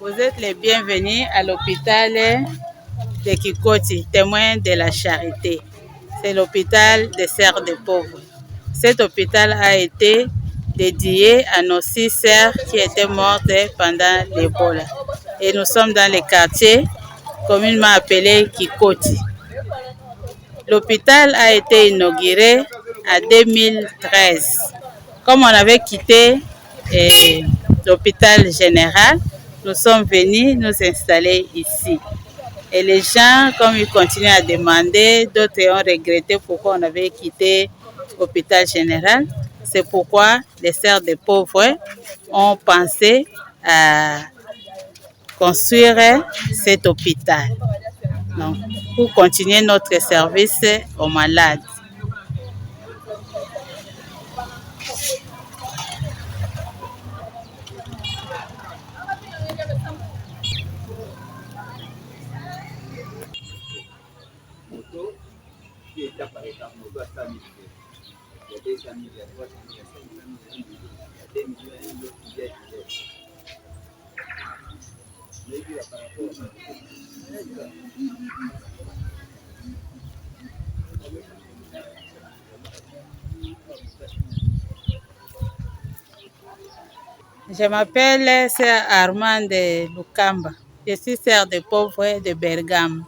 Vous êtes les bienvenus à l'hôpital de Kikoti, témoin de la charité. C'est l'hôpital des Sœurs des Pauvres. Cet hôpital a été dédié à nos 6 sœurs qui étaient mortes pendant l'Ebola. Et nous sommes dans le quartier communément appelé Kikoti. L'hôpital a été inauguré en 2013. Comme on avait quitté l'hôpital général, nous sommes venus nous installer ici. Et les gens, comme ils continuent à demander, d'autres ont regretté pourquoi on avait quitté l'hôpital général. C'est pourquoi les Sœurs des Pauvres ont pensé à construire cet hôpital. Donc, pour continuer notre service aux malades. Je m'appelle Sœur Armande Lukamba. Je suis sœur des pauvres de Bergame.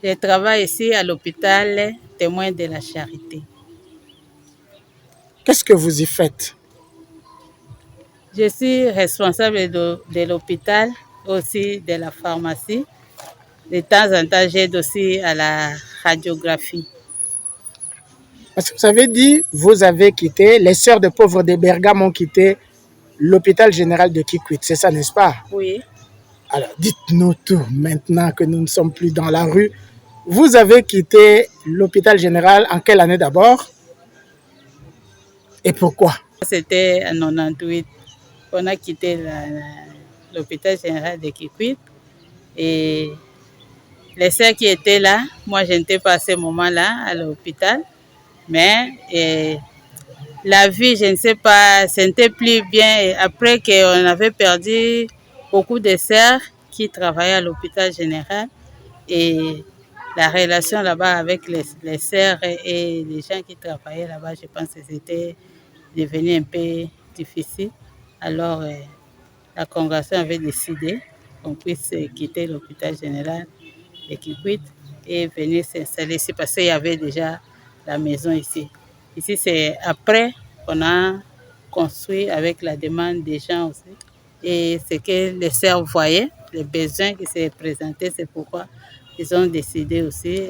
Je travaille ici à l'hôpital témoin de la charité. Qu'est-ce que vous y faites? Je suis responsable de l'hôpital, aussi de la pharmacie. De temps en temps, j'aide aussi à la radiographie. Parce que vous avez dit, vous avez quitté, les Sœurs des Pauvres de Bergame ont quitté l'hôpital général de Kikwit, c'est ça, n'est-ce pas? Oui. Alors, dites-nous tout, maintenant que nous ne sommes plus dans la rue. Vous avez quitté l'hôpital général en quelle année d'abord? Et pourquoi? C'était en 98 qu'on a quitté l'hôpital général de Kikwit. Et les sœurs qui étaient là, moi je n'étais pas à ce moment-là à l'hôpital, mais la vie, je ne sais pas, ce n'était plus bien. Et après qu'on avait perdu beaucoup de sœurs qui travaillaient à l'hôpital général, et la relation là-bas avec les sœurs et les gens qui travaillaient là-bas, je pense que c'était devenu un peu difficile. Alors, la congrégation avait décidé qu'on puisse quitter l'hôpital général de Kikwit et venir s'installer ici parce qu'il y avait déjà la maison ici. Ici, c'est après qu'on a construit avec la demande des gens aussi. Et ce que les sœurs voyaient, les besoins qui se présentaient, c'est pourquoi ils ont décidé aussi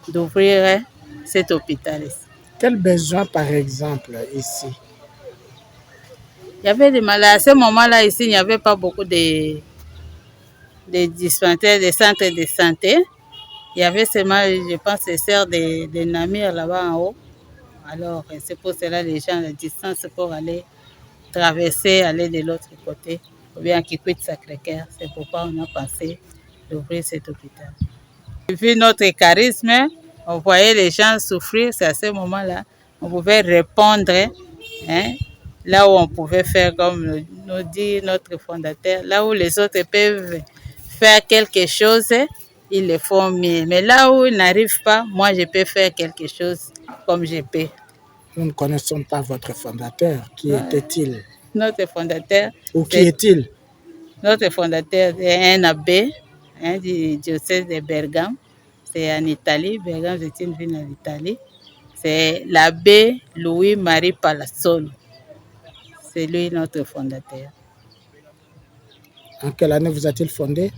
d'ouvrir cet hôpital ici. Quel besoin, par exemple, ici? Il y avait des malades. À ce moment-là, ici, il n'y avait pas beaucoup de dispensaires, de centres de santé. Il y avait seulement, je pense, les sœurs de Namir là-bas en haut. Alors, c'est pour cela les gens, la distance pour aller traverser, aller de l'autre côté, ou bien qui quitte Sacré-Cœur. C'est pourquoi on a pensé d'ouvrir cet hôpital. Vu notre charisme, on voyait les gens souffrir, c'est à ce moment-là, on pouvait répondre, hein, là où on pouvait faire, comme nous dit notre fondateur, là où les autres peuvent faire quelque chose, ils le font mieux. Mais là où ils n'arrivent pas, moi, je peux faire quelque chose comme je peux. Nous ne connaissons pas votre fondateur. Qui était-il? Notre fondateur. Ou qui est-il? Notre fondateur est un abbé du diocèse de Bergame. C'est en Italie. Bergame, c'est une ville en Italie. C'est l'abbé Louis-Marie Palazzolo. C'est lui notre fondateur. En quelle année vous a-t-il fondé?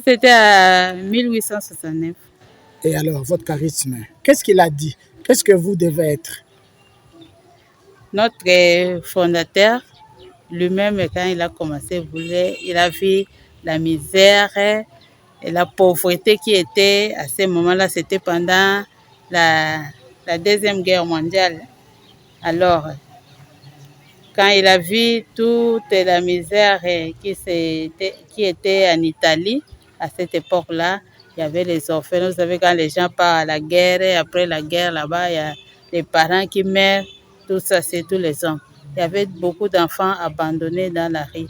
C'était en 1869. Et alors, votre charisme, qu'est-ce qu'il a dit? Qu'est-ce que vous devez être? Notre fondateur, lui-même, quand il a commencé, il a vu la misère et la pauvreté qui était à ce moment-là. C'était pendant la Deuxième Guerre mondiale. Alors, quand il a vu toute la misère qui était en Italie, à cette époque-là, il y avait les orphelins. Vous savez, quand les gens partent à la guerre, et après la guerre, là-bas, il y a les parents qui meurent, tout ça, c'est tous les hommes. il y avait beaucoup d'enfants abandonnés dans la rue.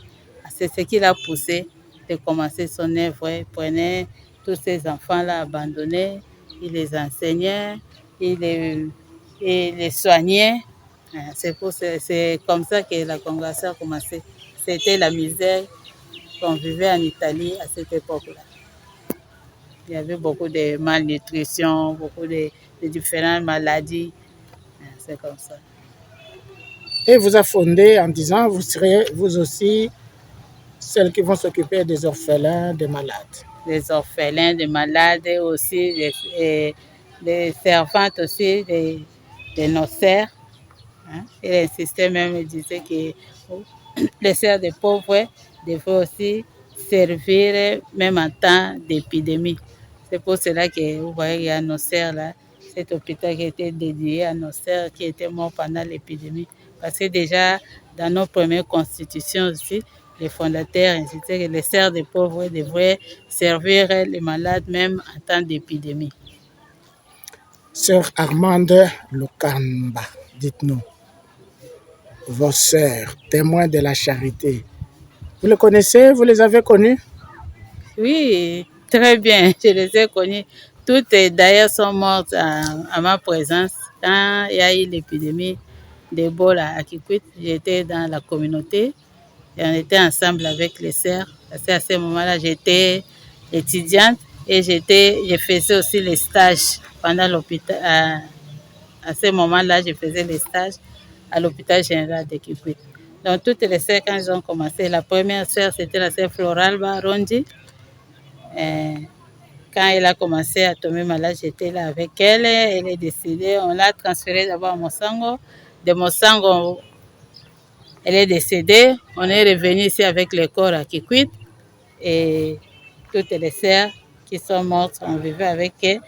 C'est ce qui l'a poussé de commencer son œuvre. Il prenait tous ces enfants-là abandonnés, il les enseignait, il les soignait. C'est comme ça que la congrégation a commencé. C'était la misère qu'on vivait en Italie à cette époque-là. Il y avait beaucoup de malnutrition, beaucoup de différentes maladies. C'est comme ça. Et vous a fondé en disant, vous serez vous aussi celles qui vont s'occuper des orphelins, des malades. Des orphelins, des malades, et aussi des servantes aussi, des nocères. Hein. Il insistait même, il disait que les sœurs des pauvres devaient aussi servir même en temps d'épidémie. C'est pour cela que vous voyez, il y a nos sœurs là, cet hôpital qui était dédié à nos sœurs qui étaient morts pendant l'épidémie. Parce que déjà, dans nos premières constitutions aussi, les fondateurs insistaient que les sœurs des pauvres devraient servir les malades même en temps d'épidémie. Sœur Armande Lukamba, dites-nous, vos sœurs, témoins de la charité, vous les connaissez, vous les avez connues? Oui, très bien, je les ai connues. Toutes d'ailleurs sont mortes à ma présence. Quand il y a eu l'épidémie d'Ebola à Kikwit, j'étais dans la communauté et on était ensemble avec les sœurs. Parce qu'à ce moment-là, j'étais étudiante et je faisais aussi les stages pendant l'hôpital. À ce moment-là, je faisais les stages à l'hôpital général de Kikwit. Donc, toutes les sœurs, quand ils ont commencé, la première sœur, c'était la sœur Floralba Rondi. Quand elle a commencé à tomber malade, j'étais là avec elle. Elle est décédée. On l'a transférée d'abord à Mosango. De Mosango, elle est décédée. On est revenu ici avec le corps à Kikwit. Et toutes les sœurs qui sont mortes, on vivait avec elles.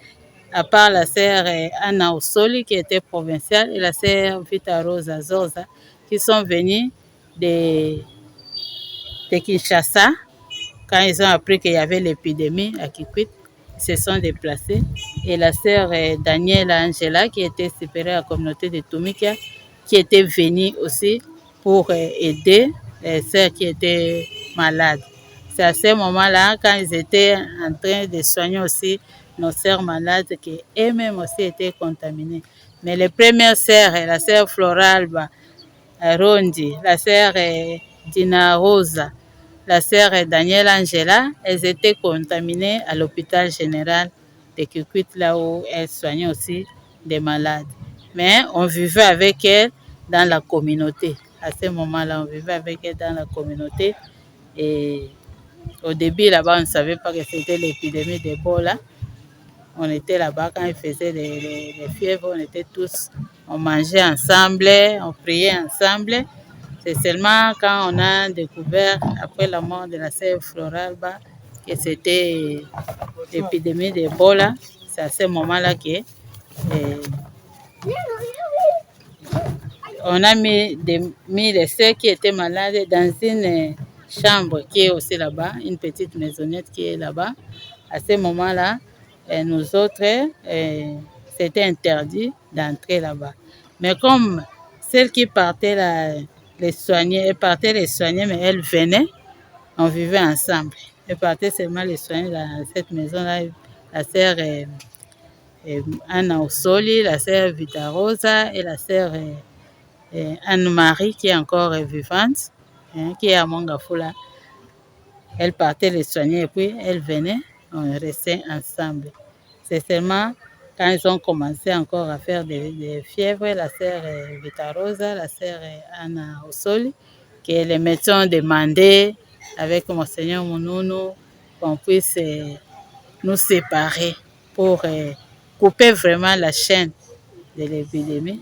À part la sœur Anna Osoli, qui était provinciale, et la sœur Vita Rosa Zosa, qui sont venues de Kinshasa. Quand ils ont appris qu'il y avait l'épidémie à Kikwit, ils se sont déplacés. Et la sœur Daniela Angela, qui était supérieure à la communauté de Tumikia, qui était venue aussi pour aider les sœurs qui étaient malades. C'est à ce moment-là, quand ils étaient en train de soigner aussi nos sœurs malades, qu'elles-mêmes aussi étaient contaminées. Mais les premières sœurs, la sœur Floralba Rondi, la sœur Dina Rosa, la sœur Danielle Angela, elles étaient contaminées à l'hôpital général de Kikwit, là où elles soignaient aussi des malades. Mais on vivait avec elles dans la communauté. À ce moment-là, on vivait avec elles dans la communauté. Et au début, là-bas, on ne savait pas que c'était l'épidémie d'Ebola. On était là-bas quand ils faisaient les fièvres, on était tous, on mangeait ensemble, on priait ensemble. C'est seulement quand on a découvert, après la mort de la sœur Floralba, que c'était l'épidémie d'Ebola. C'est à ce moment-là que on a mis les sœurs qui étaient malades dans une chambre qui est aussi là-bas, une petite maisonnette qui est là-bas. À ce moment-là, nous autres, c'était interdit d'entrer là-bas. Mais comme celles qui partaient les soigner, elles partaient les soigner, mais elles venaient, on vivait ensemble. Elles partaient seulement les soigner dans cette maison-là. La sœur Anna Osoli, la sœur Vita Rosa et la sœur Anne-Marie, qui est encore vivante, qui est à Mongafula. Elle partait les soigner et puis elle venait, on restait ensemble. C'est seulement quand ils ont commencé encore à faire des fièvres, la sœur Vita Rosa, la sœur Anna Osoli, que les médecins ont demandé avec Monseigneur Mounounou qu'on puisse nous séparer pour couper vraiment la chaîne de l'épidémie.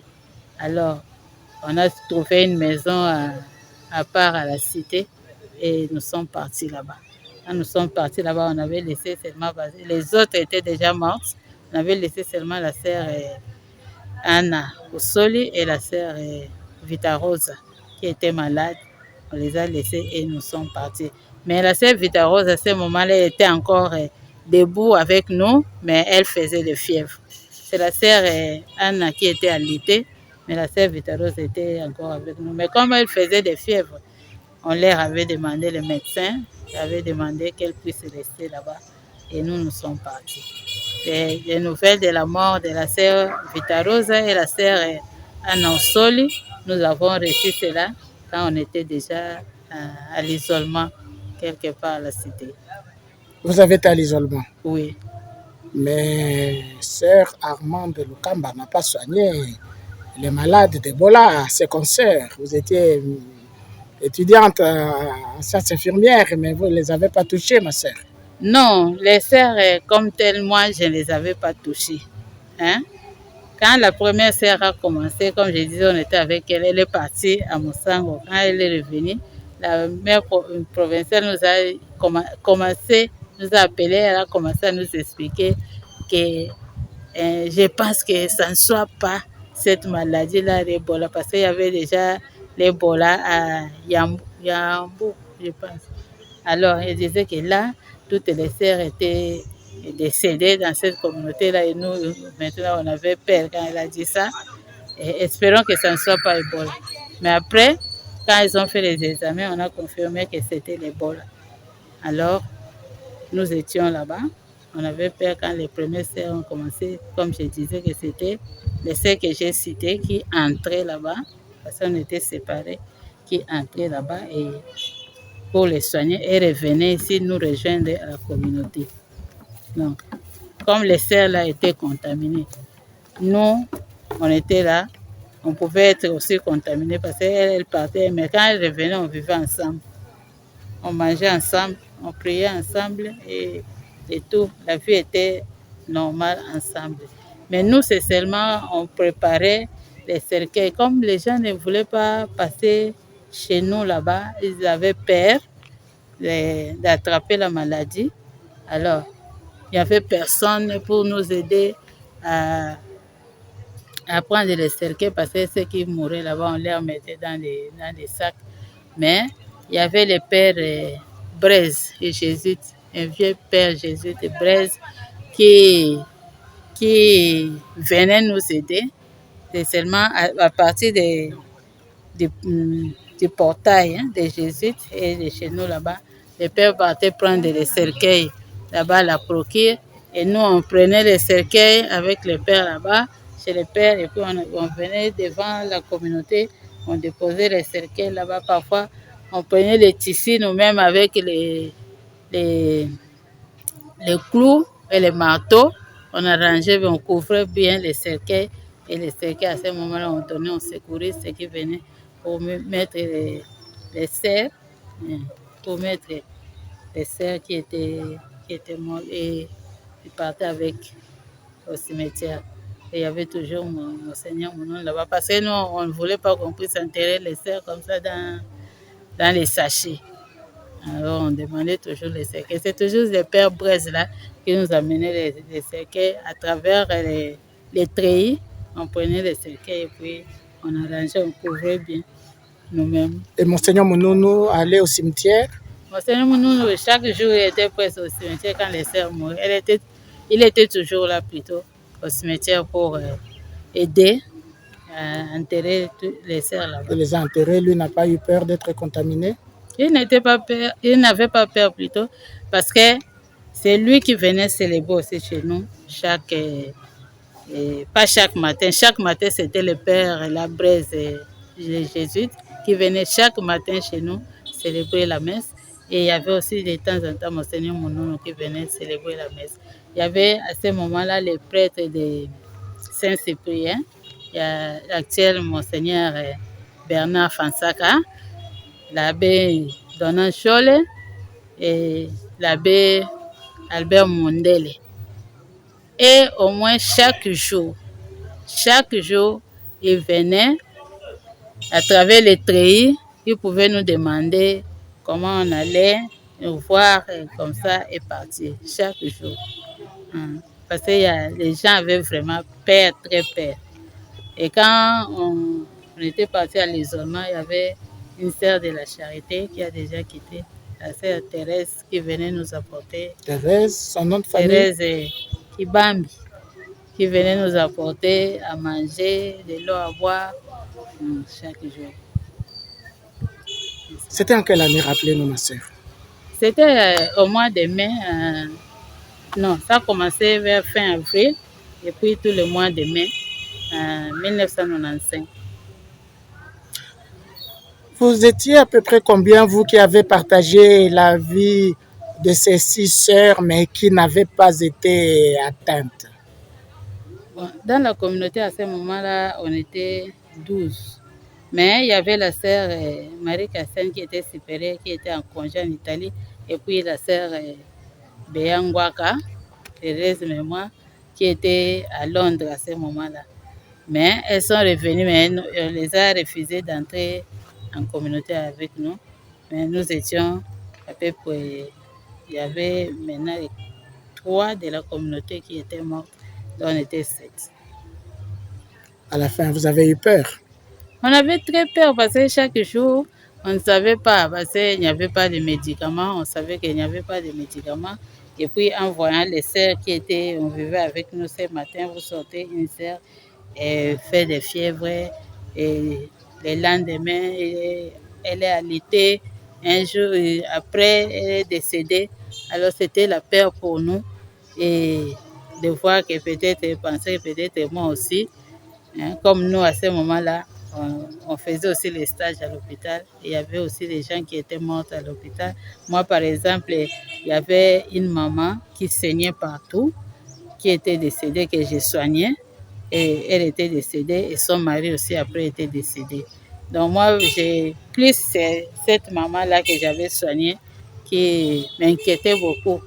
Alors, on a trouvé une maison à part à la cité et nous sommes partis là-bas. Quand nous sommes partis là-bas, on avait laissé seulement... Les autres étaient déjà mortes. On avait laissé seulement la sœur Anna Osoli et la sœur Vita Rosa qui étaient malades. On les a laissés et nous sommes partis. Mais la sœur Vita Rosa, à ce moment-là, elle était encore debout avec nous, mais elle faisait des fièvres. C'est la sœur Anna qui était alitée, Mais la sœur Vita-Rose était encore avec nous. Mais comme elle faisait des fièvres, on leur avait demandé, le médecin avait demandé qu'elle puisse rester là-bas. Et nous sommes partis. Les nouvelles de la mort de la sœur Vita-Rose et la sœur Anansoli, nous avons reçu cela quand on était déjà à l'isolement quelque part à la cité. Vous avez été à l'isolement? Oui. Mais sœur Armande Lukamba n'a pas soigné les malades d'Ebola, ses consoeurs. Vous étiez étudiante en sciences infirmières, mais vous ne les avez pas touchées, ma sœur. Non, les sœurs, comme telles, moi, je ne les avais pas touchées. Hein? Quand la première sœur a commencé, comme je disais, on était avec elle, elle est partie à Moussango. Quand elle est revenue, la mère provinciale nous a appelé, elle a commencé à nous expliquer que je pense que ça ne soit pas cette maladie-là, l'Ebola, parce qu'il y avait déjà l'Ebola à Yambou, je pense. Alors, elle disait que là, toutes les sœurs étaient décédées dans cette communauté-là et nous, maintenant, on avait peur quand elle a dit ça. Et espérons que ça ne soit pas Ebola. Mais après, quand ils ont fait les examens, on a confirmé que c'était l'Ebola. Alors, nous étions là-bas. On avait peur quand les premières sœurs ont commencé, comme je disais, que c'était les sœurs que j'ai citées qui entraient là-bas, parce qu'on était séparés, qui entraient là-bas et pour les soigner et revenaient ici nous rejoindre à la communauté. Donc, comme les sœurs là étaient contaminées, nous, on était là, on pouvait être aussi contaminés parce qu'elle partait, mais quand elle revenait, on vivait ensemble. On mangeait ensemble, on priait ensemble et tout. La vie était normale ensemble. Mais nous, c'est seulement, on préparait les cercueils. Comme les gens ne voulaient pas passer chez nous là-bas, ils avaient peur d'attraper la maladie. Alors, il n'y avait personne pour nous aider à prendre les cercueils parce que ceux qui mouraient là-bas, on les mettait dans des sacs. Mais il y avait le père Braise et jésuite, un vieux père jésuite et Braise qui venait nous aider. C'est seulement à partir du portail des jésuites et de chez nous là-bas, le père partait prendre les cercueils là-bas à la procure et nous on prenait les cercueils avec le père là-bas chez le père et puis on venait devant la communauté, on déposait les cercueils là-bas. Parfois on prenait les tissus nous-mêmes avec les clous et les marteaux, on arrangeait, on couvrait bien les cercueils et les cercueils à ce moment-là on donnait aux secouristes qui venaient pour mettre les cerfs, pour mettre les cerfs qui étaient morts et ils partaient avec au cimetière. Et il y avait toujours Monseigneur Mounon là-bas parce que nous, on ne voulait pas qu'on puisse enterrer les cerfs comme ça dans les sachets. Alors on demandait toujours les cercueils. C'est toujours les pères Braise là qui nous amenaient les cercueils à travers les treillis. On prenait les cercueils et puis on arrangeait, on couvrait bien nous-mêmes. Et Monseigneur Mounono allait au cimetière? Monseigneur Mounono, chaque jour, il était presque au cimetière quand les sœurs mouraient. Il était toujours là plutôt au cimetière pour aider à enterrer les sœurs là-bas. Il les a enterrés, lui n'a pas eu peur d'être contaminé? Il n'avait pas peur plutôt parce que c'est lui qui venait célébrer aussi chez nous pas chaque matin. Chaque matin, c'était le père la Braise les jésuites qui venaient chaque matin chez nous célébrer la messe. Et il y avait aussi de temps en temps Monseigneur Mounono qui venait célébrer la messe. Il y avait à ce moment-là les prêtres de Saint-Cyprien. Il y a l'actuel Monseigneur Bernard Fansaka, l'abbé Donald Chole et l'abbé Albert Mondele. Et au moins chaque jour, il venait à travers les treillis, il pouvait nous demander comment on allait, nous voir comme ça et partir chaque jour. Parce que les gens avaient vraiment peur, très peur. Et quand on était parti à l'isolement, il y avait une sœur de la charité qui a déjà quitté, la sœur Thérèse qui venait nous apporter. Thérèse, son nom de famille? Thérèse Kibambi, qui venait nous apporter à manger, de l'eau à boire. chaque jour. C'était en quelle année, rappelez-nous, ma sœur? C'était au mois de mai. Non, ça a commencé vers fin avril et puis tout le mois de mai 1995. Vous étiez à peu près combien, vous qui avez partagé la vie de ces 6 sœurs, mais qui n'avaient pas été atteintes? Bon, dans la communauté, à ce moment-là, on était 12. Mais il y avait la sœur Marie Cassène qui était supérieure, qui était en congé en Italie, et puis la sœur Béangwaka, Thérèse Mémoire, qui était à Londres à ce moment-là. Mais elles sont revenues, mais on les a refusées d'entrer en communauté avec nous. Mais nous étions à peu près, il y avait maintenant 3 de la communauté qui étaient mortes, donc on était 7. À la fin, vous avez eu peur? On avait très peur parce que chaque jour, on ne savait pas, parce qu'il n'y avait pas de médicaments, on savait qu'il n'y avait pas de médicaments. Et puis en voyant les sœurs qui étaient, on vivait avec nous ce matin, vous sortez une sœur et fait des fièvres et le lendemain, elle est alitée. Un jour après, elle est décédée. Alors c'était la peur pour nous et de voir que peut-être, penser que peut-être moi aussi, hein, comme nous à ce moment-là, on faisait aussi les stages à l'hôpital. Il y avait aussi des gens qui étaient morts à l'hôpital. Moi, par exemple, il y avait une maman qui saignait partout, qui était décédée, que j'ai soignée. Et elle était décédée et son mari aussi après était décédé. Donc moi, j'ai plus cette maman-là que j'avais soignée qui m'inquiétait beaucoup.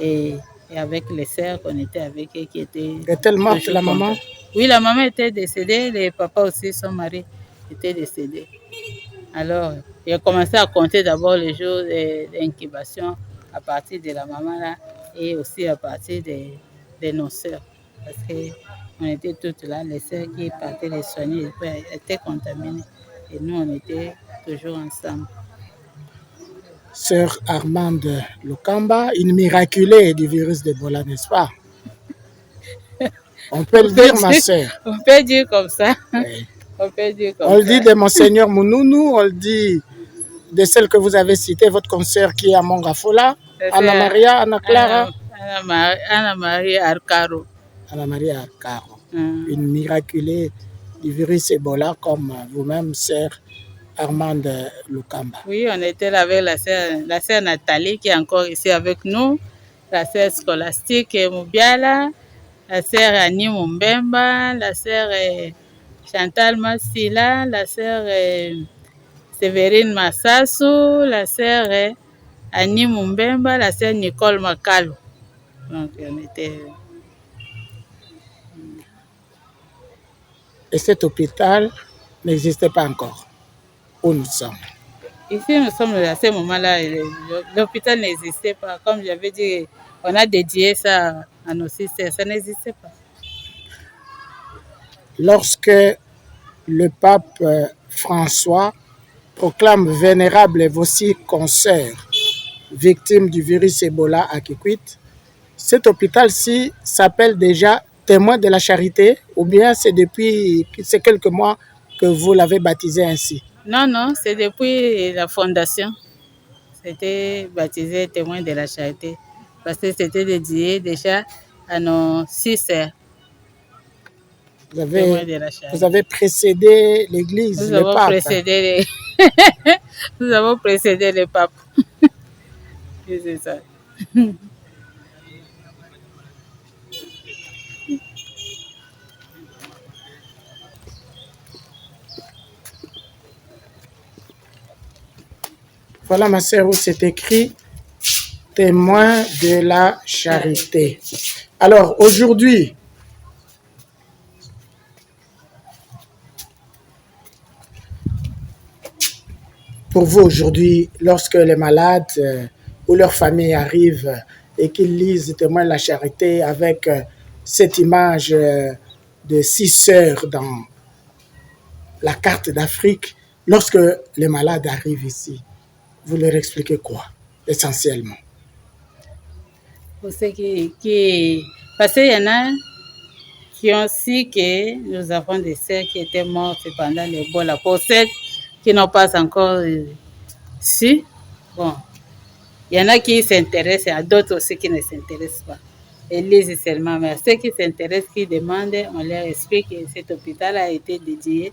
Et avec les sœurs qu'on était avec elles qui étaient... Est-elle morte, la maman? Oui, la maman était décédée, le papa aussi, son mari, était décédé. Alors, j'ai commencé à compter d'abord les jours d'incubation à partir de la maman là et aussi à partir de nos sœurs. Parce qu'on était toutes là, les sœurs qui partaient les soigner étaient contaminées. Et nous, on était toujours ensemble. Sœur Armande Lukamba, une miraculée du virus d'Ebola, n'est-ce pas? On peut le dire, ma sœur. On peut dire comme ça. Oui. On peut dire comme on le ça. dit de Monseigneur Mounounou, on le dit de celle que vous avez citée, votre consoeur qui est à Mongafola, Anna Maria, Anna Clara. Anna Maria Arcaro. Anna Maria Arcaro. Une miraculée du virus Ebola, comme vous-même, sœur Armande Lukamba. Oui, on était là avec la sœur Nathalie qui est encore ici avec nous, la sœur Scolastique Moubiala, la sœur Annie Mumbemba, la sœur Chantal Massila, la sœur Sévérine Massassou, la sœur Annie Mumbemba, la sœur Nicole Makalo. Donc on était... Et cet hôpital n'existait pas encore où nous sommes. Ici, nous sommes à ce moment-là, l'hôpital n'existait pas. Comme j'avais dit, on a dédié ça à nos sisters, ça n'existait pas. Lorsque le pape François proclame vénérable vos 6 consoeurs victimes du virus Ebola à Kikwit, cet hôpital-ci s'appelle déjà Témoin de la Charité, ou bien c'est depuis ces quelques mois que vous l'avez baptisé ainsi? Non, non, c'est depuis la fondation. C'était baptisé Témoin de la Charité, parce que c'était dédié déjà à nos 6 sœurs. Vous avez précédé l'Église, le pape. Nous avons précédé le pape. C'est ça. Voilà, ma sœur, où c'est écrit Témoin de la Charité. Alors, aujourd'hui, pour vous, aujourd'hui, lorsque les malades ou leurs familles arrivent et qu'ils lisent Témoin de la Charité avec cette image de 6 sœurs dans la carte d'Afrique, lorsque les malades arrivent ici, vous leur expliquez quoi, essentiellement? Pour ceux qui... Parce qu'il y en a qui ont su que nous avons des sœurs qui étaient mortes pendant l'Ebola. Pour celles qui n'ont pas encore su, bon, il y en a qui s'intéressent, il y a d'autres aussi qui ne s'intéressent pas. Ils lisent seulement, mais ceux qui s'intéressent, qui demandent, on leur explique que cet hôpital a été dédié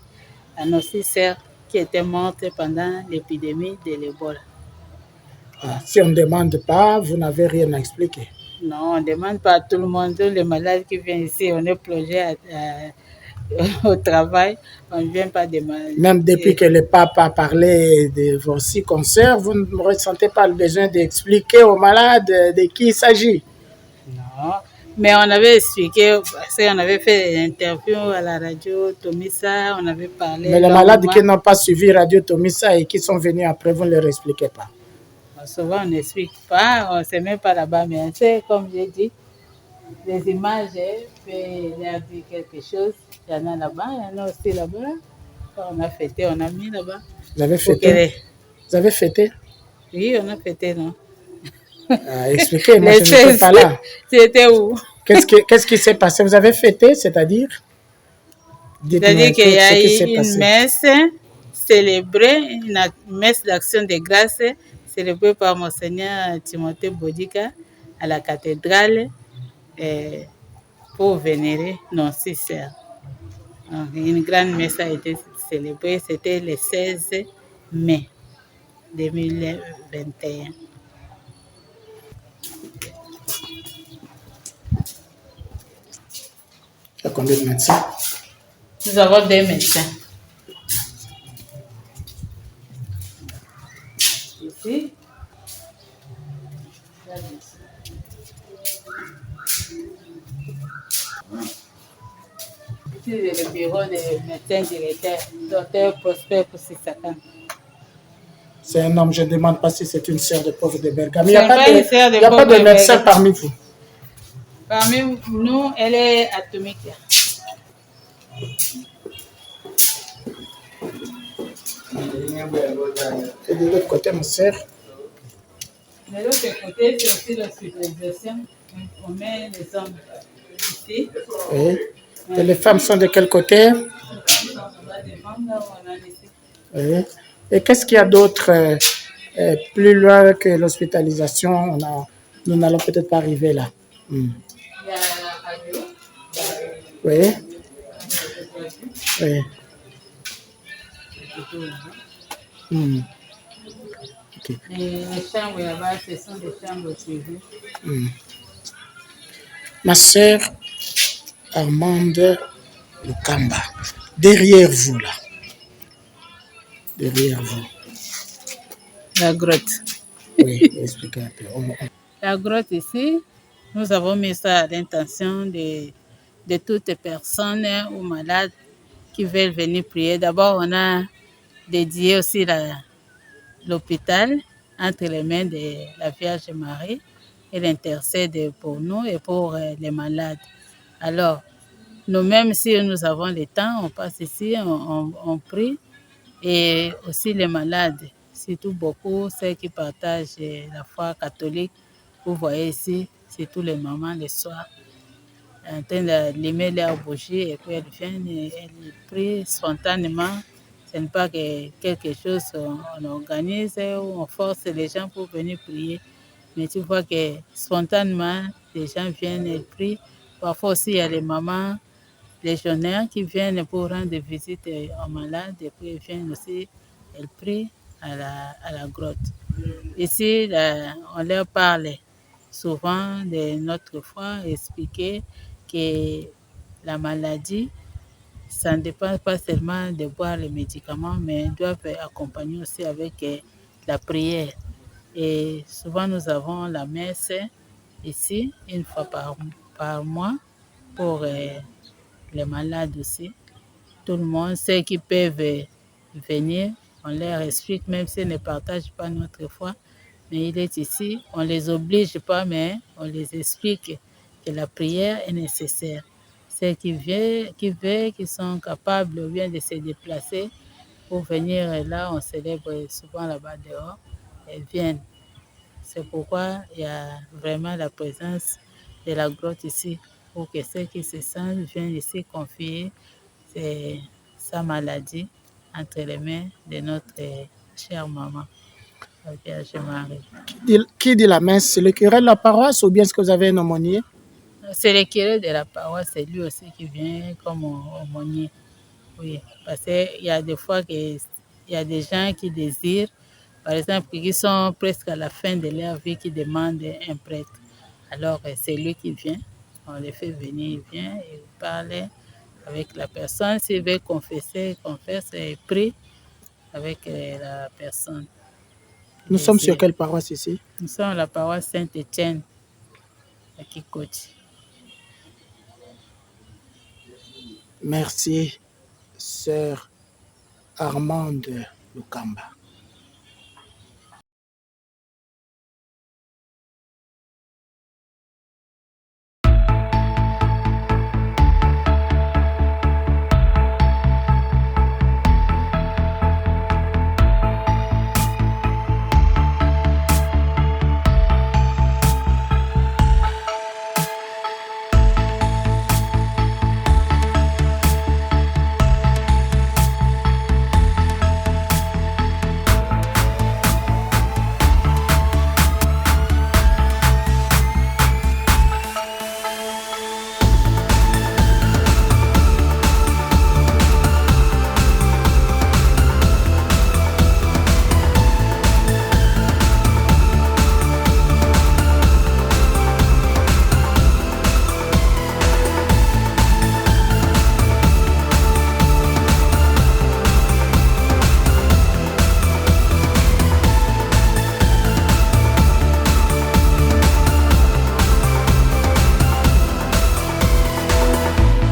à nos 6 sœurs qui étaient mortes pendant l'épidémie de l'Ebola. Si on ne demande pas, vous n'avez rien à expliquer. Non, on ne demande pas à tout le monde. Tous les malades qui viennent ici, on est plongé au travail, on ne vient pas demander. Même depuis que le pape a parlé de vos 6 concerts, vous ne ressentez pas le besoin d'expliquer aux malades de qui il s'agit? Non, mais on avait expliqué, parce qu'on avait fait une interview à la radio Tomisa, on avait parlé. Mais les malades qui n'ont pas suivi Radio Tomisa et qui sont venus après, vous ne leur expliquez pas? Souvent, on n'explique pas, on ne se met pas là-bas, mais c'est comme j'ai dit, les images peuvent leur dire quelque chose. Il y en a là-bas, il y en a aussi là-bas. Quand on a fêté, on a mis là-bas. Vous avez fêté? Vous avez fêté? Oui, on a fêté, non? Expliquez, moi je n'étais pas là. C'était où? Qu'est-ce qui s'est passé? Vous avez fêté, c'est-à-dire? C'est-à-dire qu'il y a eu une messe célébrée, une messe d'action de grâce célébrée par Monseigneur Timothée Bodica à la cathédrale pour vénérer nos 6 sœurs. Une grande messe a été célébrée, c'était le 16 mai 2021. Il y a combien de médecins? Nous avons 2 médecins. Ici. Ici, le bureau du médecin directeur, docteur Prosper Poussissaka. C'est un homme, je ne demande pas si c'est une sœur de pauvre de Bergame. Il n'y a pas de médecin parmi vous. Parmi nous, elle est atomique. Et de l'autre côté, ma sœur? De l'autre côté, c'est aussi l'hospitalisation. On met les hommes ici. Oui. Et les femmes sont de quel côté? Oui. Et qu'est-ce qu'il y a d'autre plus loin que l'hospitalisation? Nous n'allons peut-être pas arriver là. Il y a la radio. Oui. Oui. Okay. Et les chambres là-bas, ce sont des chambres privées. Ma sœur Armande Lukamba, derrière vous là. Derrière vous. La grotte. Oui, expliquez un peu. La grotte ici, nous avons mis ça à l'intention de toutes personnes ou malades qui veulent venir prier. D'abord, on a dédié aussi l'hôpital entre les mains de la Vierge Marie. Elle intercède pour nous et pour les malades. Alors, nous-mêmes, si nous avons le temps, on passe ici, on prie. Et aussi les malades, surtout beaucoup ceux qui partagent la foi catholique. Vous voyez ici, c'est tous les mamans le soir en train d'allumer leur bougie et puis elles viennent et elles prient spontanément. Ce n'est pas que quelque chose on organise ou on force les gens pour venir prier, mais tu vois que spontanément, les gens viennent et prient. Parfois aussi, il y a les mamans légionnaires qui viennent pour rendre visite aux malades et puis elles viennent aussi, elles prient à la grotte. Ici, on leur parle souvent de notre foi, expliquer que la maladie, ça ne dépend pas seulement de boire les médicaments, mais doivent accompagner aussi avec la prière. Et souvent, nous avons la messe ici, une fois par mois, pour les malades aussi. Tout le monde, ceux qui peuvent venir, on leur explique, même s'ils ne partagent pas notre foi, mais il est ici. On ne les oblige pas, mais on les explique que la prière est nécessaire. Ceux qui veulent, qui sont capables ou bien de se déplacer pour venir là, on célèbre souvent là-bas dehors, elles viennent. C'est pourquoi il y a vraiment la présence de la grotte ici. pour que ceux qui se sentent viennent ici confier sa maladie entre les mains de notre chère maman, la Vierge Marie. Qui dit la messe? C'est le curé de la paroisse ou bien est-ce que vous avez un aumônier? C'est le curé de la paroisse, c'est lui aussi qui vient comme aumônier. Oui, parce qu'il y a des fois qu'il y a des gens qui désirent, par exemple, qui sont presque à la fin de leur vie, qui demandent un prêtre. Alors, c'est lui qui vient. On le fait venir, il vient et parle avec la personne. S'il veut confesser, il confesse et prie avec la personne. Nous sommes sur quelle paroisse ici? Nous sommes à la paroisse Saint-Étienne à Kikoti. Merci, sœur Armande Lukamba.